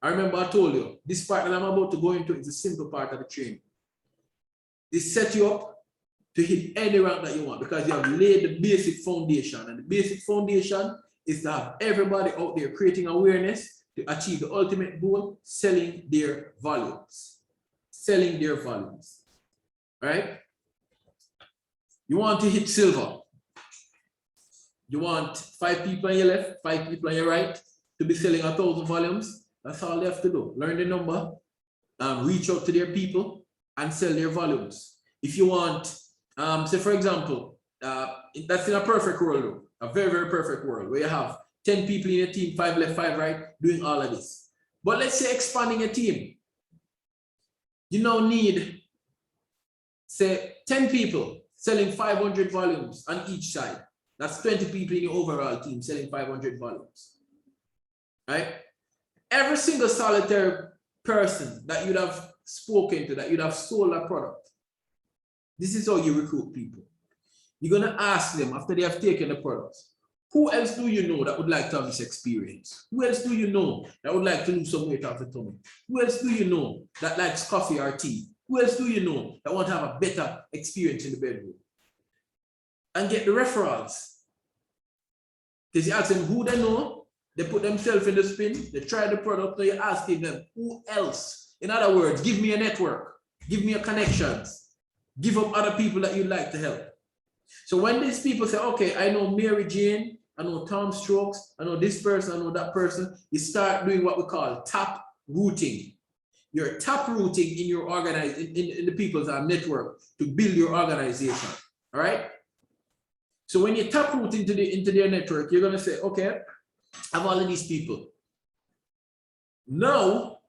I remember I told you, this part that I'm about to go into is a simple part of the training. It sets you up to hit any rank that you want because you have laid the basic foundation. And the basic foundation is to have everybody out there creating awareness to achieve the ultimate goal, selling their volumes. Selling their volumes, right? You want to hit silver. You want 5 people on your left, 5 people on your right to be selling 1,000 volumes. That's all they have to do. Learn the number, reach out to their people and sell their volumes. If you want, say for example, that's in a perfect world, though, a very, very perfect world where you have 10 people in your team, 5 left, 5 right, doing all of this. But let's say expanding a team. You now need, say, 10 people selling 500 volumes on each side. That's 20 people in your overall team selling 500 volumes, right? Every single solitary person that you'd have spoken to, that you'd have sold a product, this is how you recruit people. You're going to ask them after they have taken the products, who else do you know that would like to have this experience? Who else do you know that would like to lose some weight off the tummy? Who else do you know that likes coffee or tea? Who else do you know that want to have a better experience in the bedroom? And get the referrals. Because you ask them who they know, they put themselves in the spin, they try the product, so you're asking them who else. In other words, give me a network, give me your connections, give up other people that you'd like to help. So when these people say, okay, I know Mary Jane, I know Tom Strokes, I know this person, I know that person, you start doing what we call tap routing. You're tap routing in your in the people's network to build your organization. All right. So when you tap root into their network, you're gonna say, okay, I have all of these people. Now,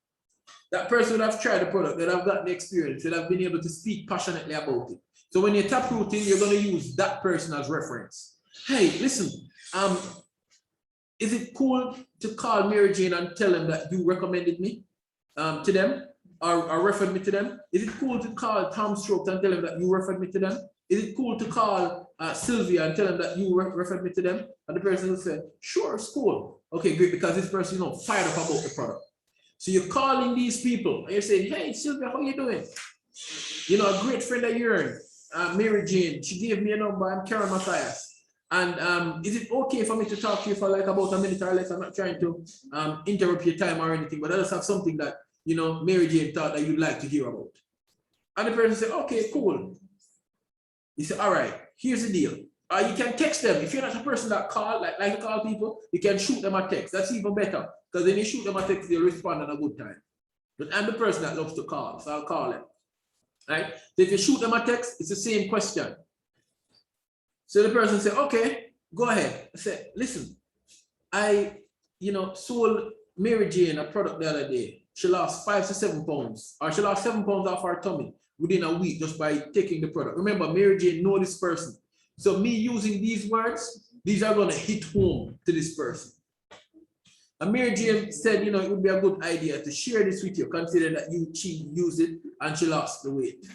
that person would have tried the product, that have gotten the experience, that have been able to speak passionately about it. So when you're tap rooting, you're gonna use that person as reference. Hey, listen, is it cool to call Mary Jane and tell them that you recommended me to them or referred me to them? Is it cool to call Tom Strokes and tell them that you referred me to them? Is it cool to call Sylvia and tell them that you referred me to them? And the person will say, sure, it's cool. Okay, great, because this person, fired up about the product. So you're calling these people and you're saying, hey, Sylvia, how you doing? A great friend of yours, Mary Jane, she gave me a number, I'm Keron Matthias. And is it okay for me to talk to you for like about a minute or less? I'm not trying to interrupt your time or anything, but I just have something that, Mary Jane thought that you'd like to hear about. And the person said, okay, cool. You say, all right, here's the deal. You can text them. If you're not a person that call, like to call people, you can shoot them a text. That's even better. Because when you shoot them a text, they'll respond at a good time. But I'm the person that loves to call, so I'll call them. Right? So if you shoot them a text, it's the same question. So the person say, okay, go ahead. I say, listen, I, sold Mary Jane a product the other day. She lost 5 to 7 pounds, or she lost 7 pounds off her tummy within a week just by taking the product. Remember, Mary Jane know this person. So me using these words, these are going to hit home to this person. And Mary Jane said, it would be a good idea to share this with you, considering that she used it and she lost the weight.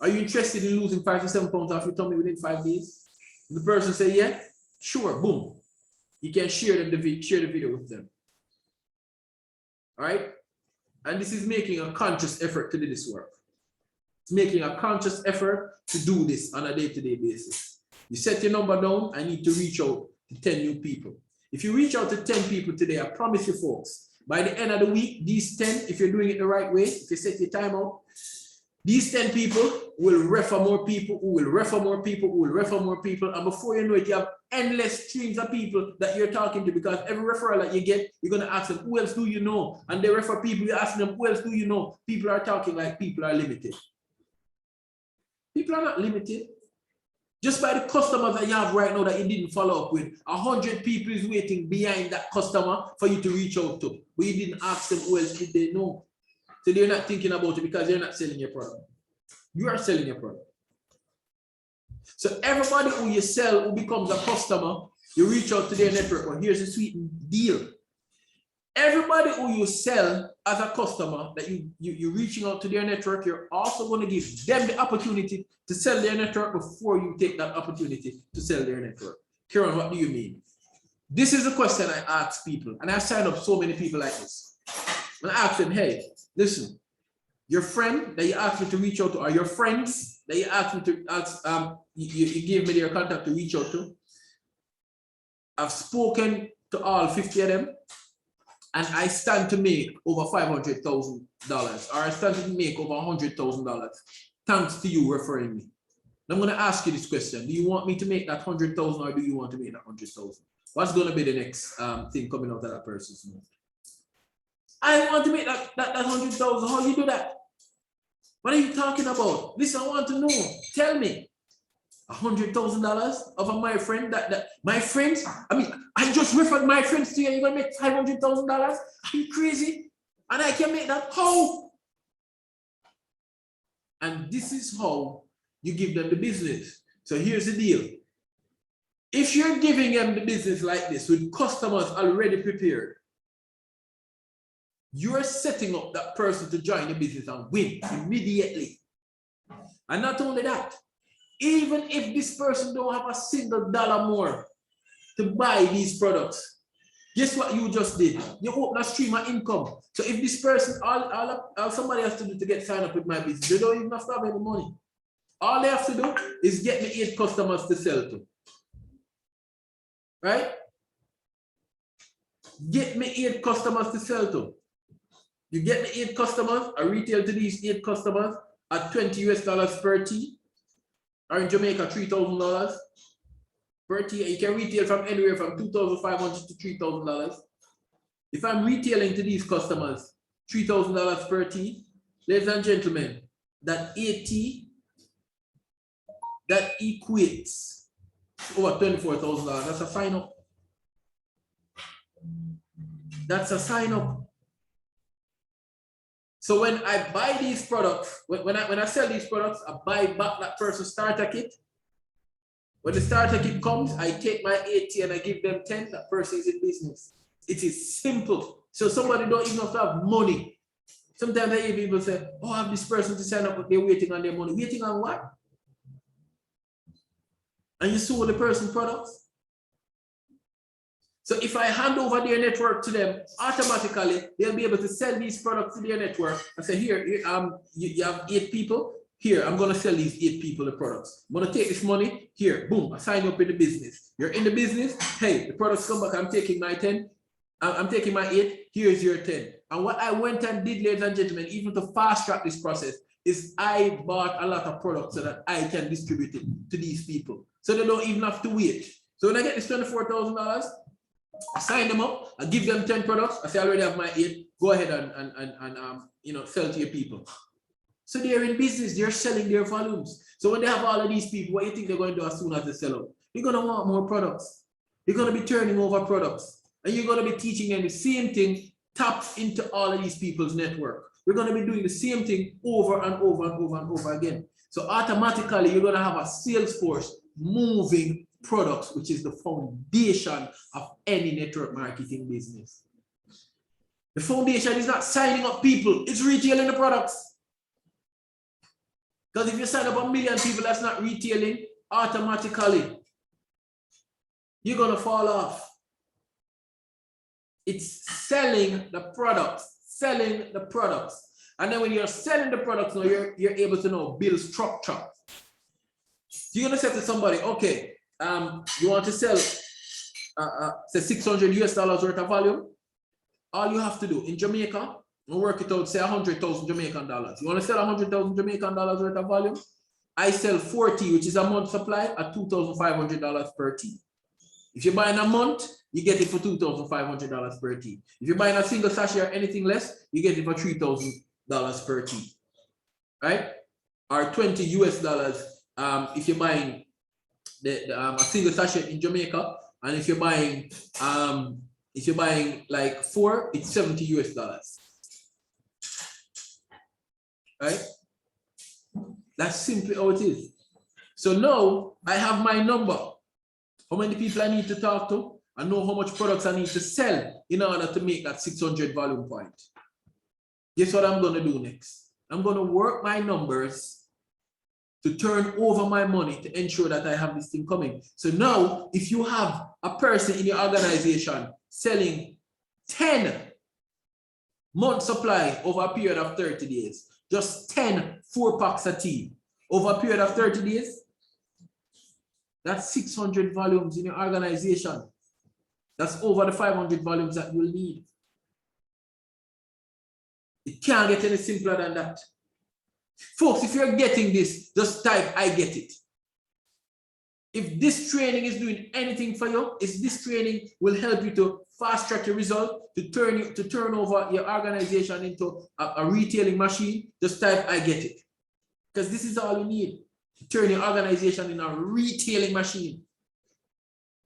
Are you interested in losing 5 to 7 pounds off your tummy within 5 days? And the person say, yeah, sure, boom. You can share the video with them. All right? And this is making a conscious effort to do this work. It's making a conscious effort to do this on a day-to-day basis. You set your number down, I need to reach out to 10 new people. If you reach out to 10 people today, I promise you folks, by the end of the week, these 10, if you're doing it the right way, if you set your time out, these 10 people will refer more people, who will refer more people, who will refer more people. And before you know it, you have endless streams of people that you're talking to, because every referral that you get, you're going to ask them, who else do you know? And they refer people, you ask them, who else do you know? People are talking like people are limited. People are not limited. Just by the customers that you have right now that you didn't follow up with, 100 people is waiting behind that customer for you to reach out to. But you didn't ask them who else did they know. So they're not thinking about it because they're not selling your product. You are selling your product. So everybody who you sell who becomes a customer, you reach out to their network. Well, here's a sweet deal. Everybody who you sell as a customer, that you're reaching out to their network, you're also going to give them the opportunity to sell their network before you take that opportunity to sell their network. Keron, what do you mean? This is a question I ask people, and I've signed up so many people like this. And I ask them, hey, listen, your friend that you asked me to reach out to, or your friends that you asked me to ask, you gave me their contact to reach out to. I've spoken to all 50 of them, and I stand to make over $500,000, or I stand to make over $100,000, thanks to you referring me. And I'm going to ask you this question. Do you want me to make that 100,000, or do you want to make that 100,000? What's going to be the next thing coming out of that person's mouth? I want to make that 100,000. How do you do that? What are you talking about? Listen, I want to know. Tell me. $100,000 of my friend that my friends, I just referred my friends to you. You're gonna make $500,000? Are you crazy? And I can make that. How? And this is how you give them the business. So here's the deal. If you're giving them the business like this with customers already prepared, you're setting up that person to join the business and win immediately. And not only that, even if this person don't have a single dollar more to buy these products, guess what you just did? You open a stream of income. So if this person, all somebody has to do to get signed up with my business, they don't even have to have any money. All they have to do is get me 8 customers to sell to. right? Get me 8 customers to sell to. You get me 8 customers, I retail to these 8 customers at $20 US per tea, or in Jamaica, $3,000 per tea. You can retail from anywhere from $2,500 to $3,000. If I'm retailing to these customers $3,000 per tea, ladies and gentlemen, that 8 tea, that equates over $24,000. That's a sign up. That's a sign up. So when I buy these products, when I sell these products, I buy back that person's starter kit. When the starter kit comes, I take my 80 and I give them 10. That person is in business. It is simple. So somebody don't even have to have money. Sometimes I hear people say, oh, I have this person to sign up, but they're waiting on their money. Waiting on what? And you sold the person products. So if I hand over their network to them, automatically they'll be able to sell these products to their network. I say, here, you have 8 people. Here, I'm going to sell these 8 people the products. I'm going to take this money. Here, boom, I sign up in the business. You're in the business. Hey, the products come back. I'm taking my 10. I'm taking my 8. Here's your 10. And what I went and did, ladies and gentlemen, even to fast track this process, is I bought a lot of products so that I can distribute it to these people. So they don't even have to wait. So when I get this $24,000, I sign them up, I give them 10 products. I say, I already have my 8. Go ahead and sell to your people. So they're in business, they're selling their volumes. So when they have all of these people, what do you think they're going to do as soon as they sell out? They're going to want more products. You're going to be turning over products. And you're going to be teaching them the same thing, tap into all of these people's network. We're going to be doing the same thing over and over and over and over again. So automatically, you're going to have a sales force moving products, which is the foundation of any network marketing business. The foundation is not signing up people, it's retailing the products. Because if you sign up 1 million people that's not retailing, automatically, you're going to fall off. It's selling the products, selling the products. And then when you're selling the products, now you're able to now build structure. You're going to say to somebody, okay, you want to sell, say $600 US worth of volume? All you have to do in Jamaica, we'll work it out, say 100,000 Jamaican dollars. You want to sell 100,000 Jamaican dollars worth of volume? I sell 40, which is a month supply, at $2,500 per tea. If you're buying a month, you get it for $2,500 per tea. If you're buying a single sachet or anything less, you get it for $3,000 per tea, right? Or $20 US if you're buying a single sachet in Jamaica, and if you're buying like 4, it's $70 US. Right? That's simply how it is. So now I have my number. How many people I need to talk to? I know how much products I need to sell in order to make that 600 volume point. Guess what I'm going to do next? I'm going to work my numbers to turn over my money to ensure that I have this thing coming. So now, if you have a person in your organization selling 10 month supply over a period of 30 days, just 10 4-packs of tea over a period of 30 days, that's 600 volumes in your organization. That's over the 500 volumes that you'll need. It can't get any simpler than that. Folks, if you're getting this, just type, I get it. If this training is doing anything for you, is this training will help you to fast track your result, to turn over your organization into a retailing machine, just type, I get it. Because this is all you need, to turn your organization in a retailing machine.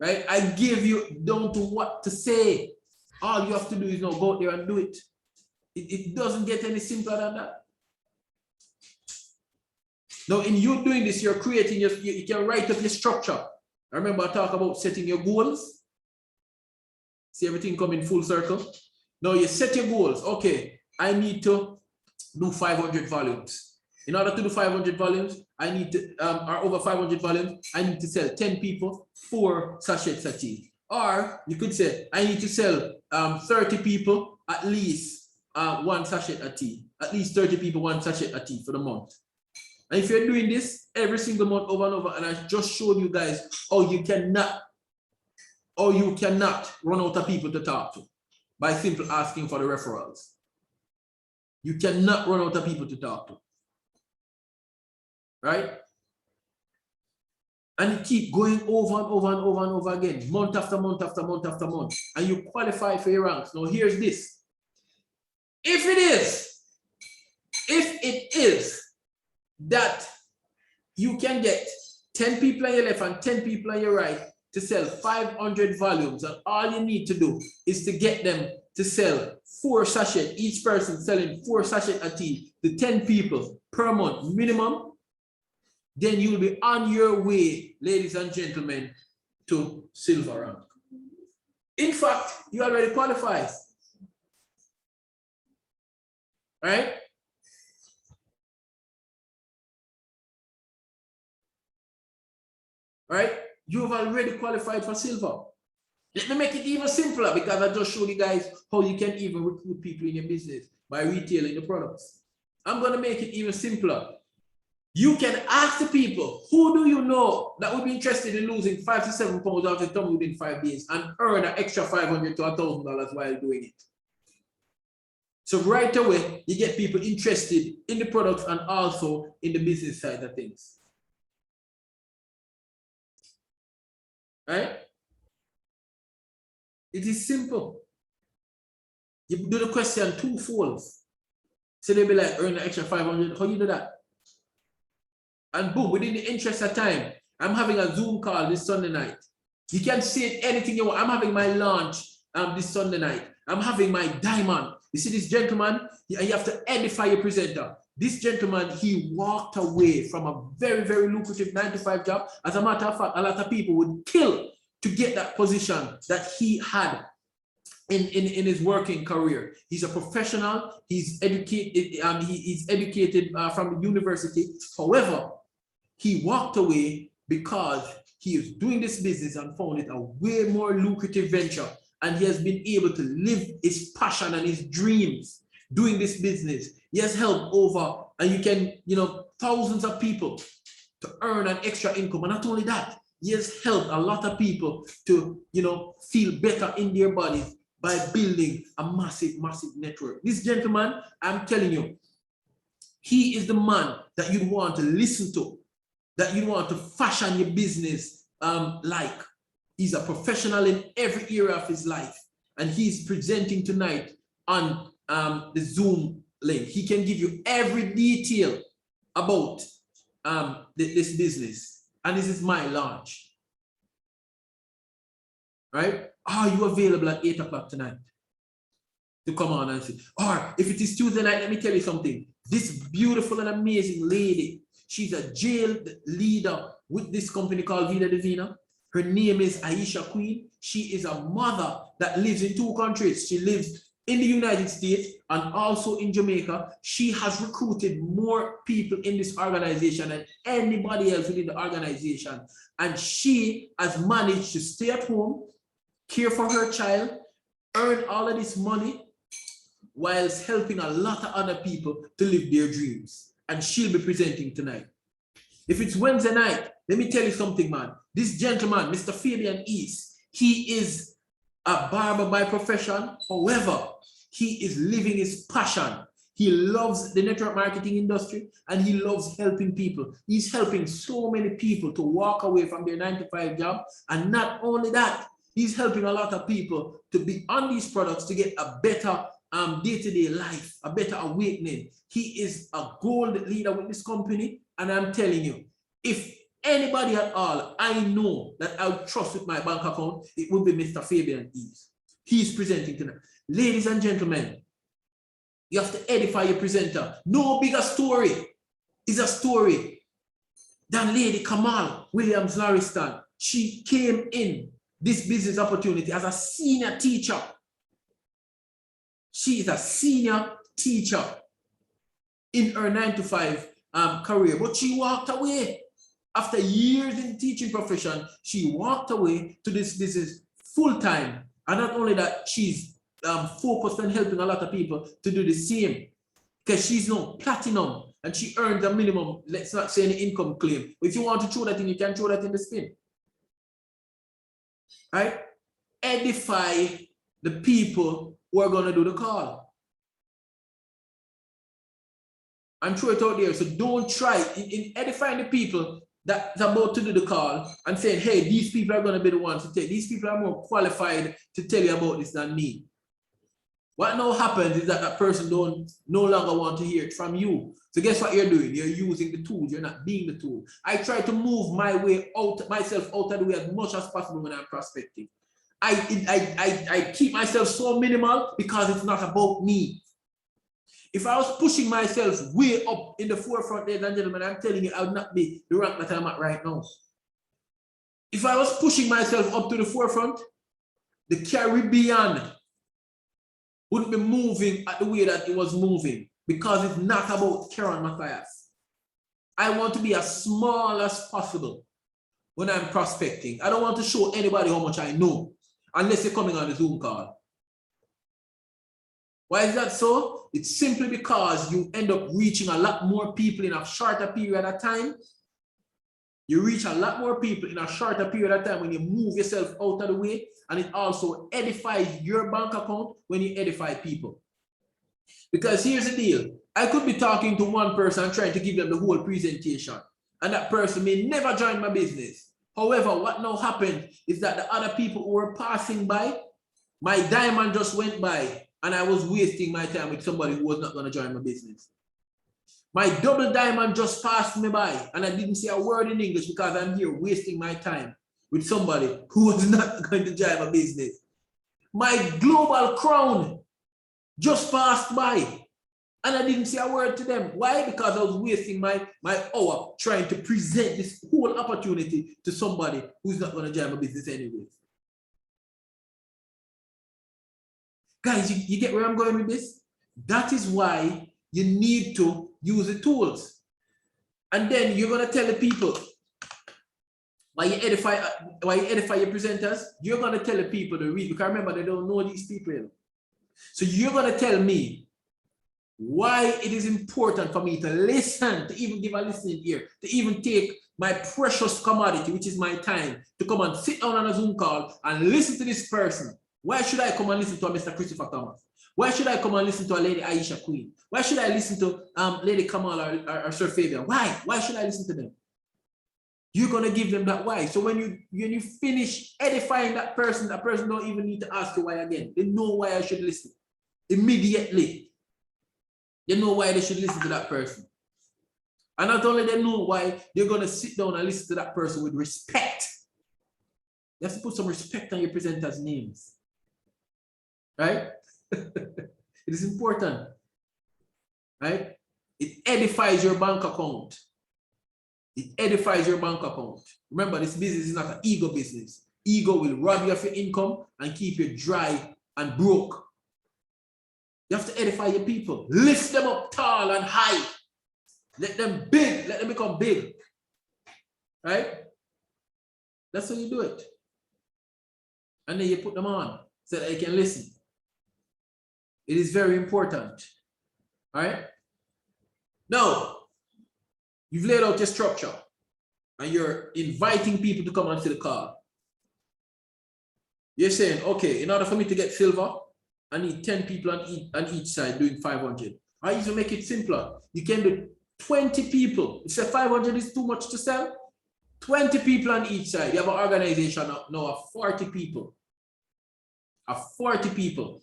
Right? I give you down to what to say. All you have to do is now go out there and do it. It doesn't get any simpler than that. Now, in you doing this, you're creating you can write up your structure. I remember I talk about setting your goals. See everything come in full circle. Now you set your goals. Okay, I need to do 500 volumes. In order to do 500 volumes, I need to, or over 500 volumes, I need to sell 10 people 4 sachets of tea. Or you could say, I need to sell 30 people at least 1 sachet of tea. At least 30 people 1 sachet of tea for the month. And if you're doing this every single month over and over, and I just showed you guys how you cannot or you cannot run out of people to talk to by simply asking for the referrals. You cannot run out of people to talk to. Right? And you keep going over and over and over and over again, month after month after month after month, and you qualify for your ranks. Now here's this. If it is that you can get 10 people on your left and 10 people on your right to sell 500 volumes, and all you need to do is to get them to sell 4 sachets, each person selling 4 sachets of tea to 10 people per month minimum, then you'll be on your way, ladies and gentlemen, to silver rank. In fact, you already qualify. Right? Right? You have already qualified for silver. Let me make it even simpler, because I just showed you guys how you can even recruit people in your business by retailing the products. I'm going to make it even simpler. You can ask the people, who do you know that would be interested in losing 5 to 7 pounds off the tummy within 5 days and earn an extra $500 to $1,000 while doing it? So right away, you get people interested in the products and also in the business side of things. Right? It is simple. You do the question twofold. So they'll be like, earn an extra 500. How do you do that? And boom, within the interest of time, I'm having a Zoom call this Sunday night. You can say anything you want. I'm having my launch this Sunday night. I'm having my diamond. You see this gentleman, you have to edify your presenter. This gentleman, he walked away from a very, very lucrative 9-to-5 job. As a matter of fact, a lot of people would kill to get that position that he had in his working career. He's a professional. He's educated. He's educated from the university. However, he walked away because he is doing this business and found it a way more lucrative venture. And he has been able to live his passion and his dreams doing this business. He has helped over, and you can, thousands of people to earn an extra income. And not only that, he has helped a lot of people to, feel better in their bodies by building a massive, massive network. This gentleman, I'm telling you, he is the man that you'd want to listen to, that you want to fashion your business like. He's a professional in every area of his life, and he's presenting tonight on the Zoom link. He can give you every detail about this business, and this is my launch. Right? Are you available at 8 o'clock tonight to come on and see? Or if it is Tuesday night, let me tell you something. This beautiful and amazing lady, she's a jail leader with this company called Vida Divina. Her name is Aisha Queen. She is a mother that lives in 2 countries. She lives in the United States and also in Jamaica. She has recruited more people in this organization than anybody else within the organization. And she has managed to stay at home, care for her child, earn all of this money, whilst helping a lot of other people to live their dreams. And she'll be presenting tonight. If it's Wednesday night, let me tell you something, man. This gentleman, Mr. Fabian East, he is a barber by profession. However, he is living his passion. He loves the network marketing industry and he loves helping people. He's helping so many people to walk away from their 9-to-5 job. And not only that, he's helping a lot of people to be on these products to get a better day-to-day life, a better awakening. He is a gold leader with this company. And I'm telling you, if anybody at all I know that I would trust with my bank account, it would be Mr. Fabian Eves. He's presenting tonight. Ladies and gentlemen, you have to edify your presenter. No bigger story is a story than Lady Kamal Williams Lariston. She came in this business opportunity as a senior teacher. She is a senior teacher in her 9-to-5 career, but she walked away. After years in the teaching profession, she walked away to this business full-time. And not only that, she's focused on helping a lot of people to do the same. Because she's now platinum and she earns a minimum, let's not say any income claim. But if you want to throw that in, you can throw that in the spin. Right? edify the people who are going to do the call. I'm sure it's out there. So don't try in edifying the people that's about to do the call and saying, hey, these people are going to be the ones to take. These people are more qualified to tell you about this than me. What now happens is that that person no longer want to hear it from you. So guess what you're doing? You're using the tools. You're not being the tool. I try to move myself out of the way as much as possible when I'm prospecting. I keep myself so minimal because it's not about me. If I was pushing myself way up in the forefront, ladies and gentlemen, I'm telling you, I would not be the rank that I'm at right now. If I was pushing myself up to the forefront, the Caribbean wouldn't be moving at the way that it was moving because it's not about Keron Matthias. I want to be as small as possible when I'm prospecting. I don't want to show anybody how much I know unless you're coming on a Zoom call. Why is that so? It's simply because you end up reaching a lot more people in a shorter period of time. You reach a lot more people in a shorter period of time when you move yourself out of the way, and it also edifies your bank account when you edify people. Because here's the deal. I could be talking to one person and trying to give them the whole presentation, and that person may never join my business. However, what now happened is that the other people who were passing by, my diamond just went by, and I was wasting my time with somebody who was not going to join my business. My double diamond just passed me by, and I didn't say a word in English because I'm here wasting my time with somebody who was not going to join my business. My global crown just passed by, and I didn't say a word to them. Why? Because I was wasting my hour trying to present this whole opportunity to somebody who's not going to join my business anyways. Guys, you get where I'm going with this? That is why you need to use the tools. And then you're going to tell the people, while you edify your presenters, you're going to tell the people to read, because remember, they don't know these people. So you're going to tell me why it is important for me to listen, to even give a listening ear, to even take my precious commodity, which is my time, to come and sit down on a Zoom call and listen to this person. Why should I come and listen to a Mr. Christopher Thomas? Why should I come and listen to a Lady Aisha Queen? Why should I listen to Lady Kamala or Sir Fabian? Why? Why should I listen to them? You're going to give them that why. So when you finish edifying that person don't even need to ask you why again. They know why I should listen. Immediately. They know why they should listen to that person. And not only they know why, they're going to sit down and listen to that person with respect. You have to put some respect on your presenters' names. Right? It is important. Right? It edifies your bank account. It edifies your bank account. Remember, this business is not an ego business. Ego will rob you of your income and keep you dry and broke. You have to edify your people. Lift them up tall and high. Let them big. Let them become big. Right? That's how you do it. And then you put them on so that they can listen. It is very important. All right? Now, you've laid out your structure and you're inviting people to come onto the call. You're saying, okay, in order for me to get silver, I need 10 people on each side doing 500. I usually make it simpler. You can do 20 people. If say 500 is too much to sell, 20 people on each side. You have an organization now of 40 people. Of 40 people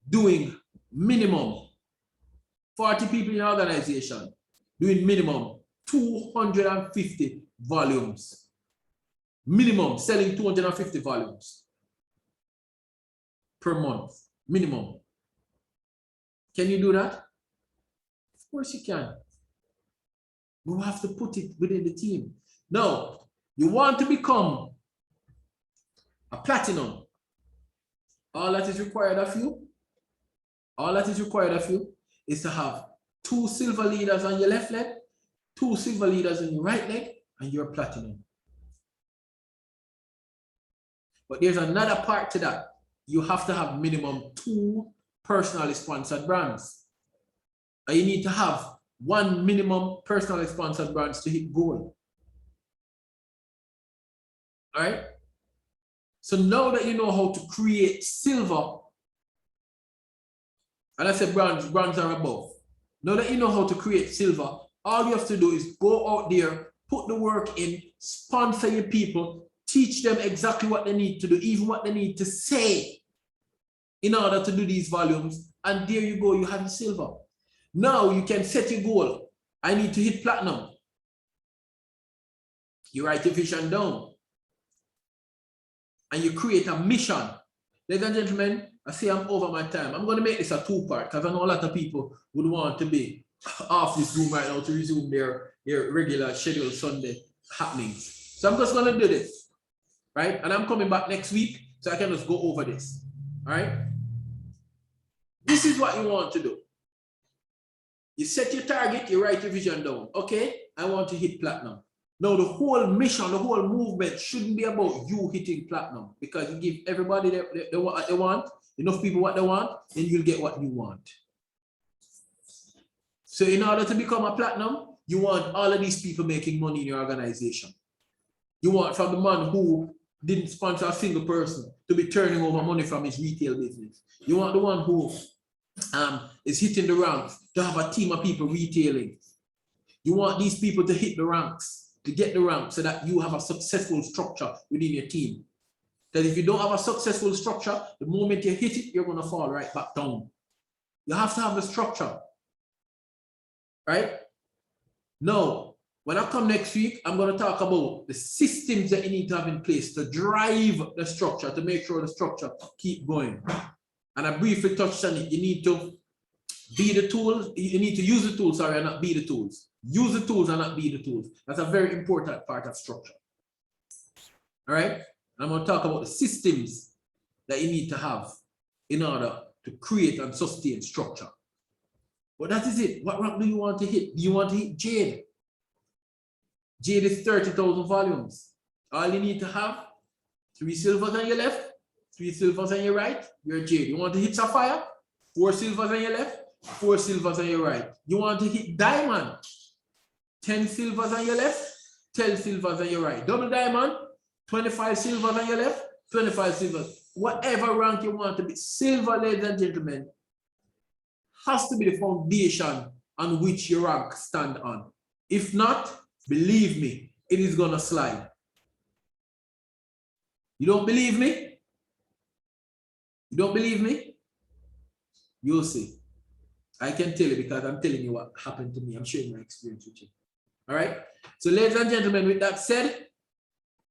doing minimum, 40 people in your organization doing minimum 250 volumes. Minimum, selling 250 volumes per month, minimum. Can you do that? Of course you can. You have to put it within the team. Now, you want to become a platinum. All that is required of you, is to have 2 silver leaders on your left leg, 2 silver leaders on your right leg, and you're platinum. But there's another part to that. You have to have minimum 2 personally sponsored brands. And you need to have 1 minimum personally sponsored brands to hit goal. All right? So now that you know how to create silver, and I said bronze are above. Now that you know how to create silver, all you have to do is go out there, put the work in, sponsor your people, teach them exactly what they need to do, even what they need to say in order to do these volumes. And there you go, you have your silver. Now you can set your goal. I need to hit platinum. You write your vision down. And you create a mission. Ladies and gentlemen, I say I'm over my time. I'm going to make this a 2-part because I know a lot of people would want to be off this room right now to resume their regular scheduled Sunday happenings. So I'm just going to do this, right? And I'm coming back next week so I can just go over this, all right? This is what you want to do. You set your target, you write your vision down. Okay, I want to hit platinum. Now, the whole mission, the whole movement shouldn't be about you hitting platinum, because you give everybody what they want, enough people what they want, then you'll get what you want. So in order to become a platinum, you want all of these people making money in your organization. You want from the man who didn't sponsor a single person to be turning over money from his retail business. You want the one who is hitting the ranks, to have a team of people retailing. You want these people to hit the ranks, to get the rank, so that you have a successful structure within your team. That if you don't have a successful structure, the moment you hit it, you're going to fall right back down. You have to have a structure, right? Now, when I come next week, I'm going to talk about the systems that you need to have in place to drive the structure, to make sure the structure keep going. And I briefly touched on it. You need to be the tools. You need to use the tools, sorry, and not be the tools. Use the tools and not be the tools. That's a very important part of structure. All right? I'm going to talk about the systems that you need to have in order to create and sustain structure. But that is it. What rank do you want to hit? Do you want to hit Jade? Jade is 30,000 volumes. All you need to have, 3 silvers on your left, 3 silvers on your right, you're Jade. You want to hit Sapphire? 4 silvers on your left, 4 silvers on your right. You want to hit Diamond? 10 silvers on your left, 10 silvers on your right. Double Diamond, 25 silvers on your left, 25 silvers. Whatever rank you want to be. Silver, ladies and gentlemen, has to be the foundation on which your rank stand on. If not, believe me, it is going to slide. You don't believe me? You don't believe me? You'll see. I can tell you because I'm telling you what happened to me. I'm sharing my experience with you. All right. So ladies and gentlemen, with that said,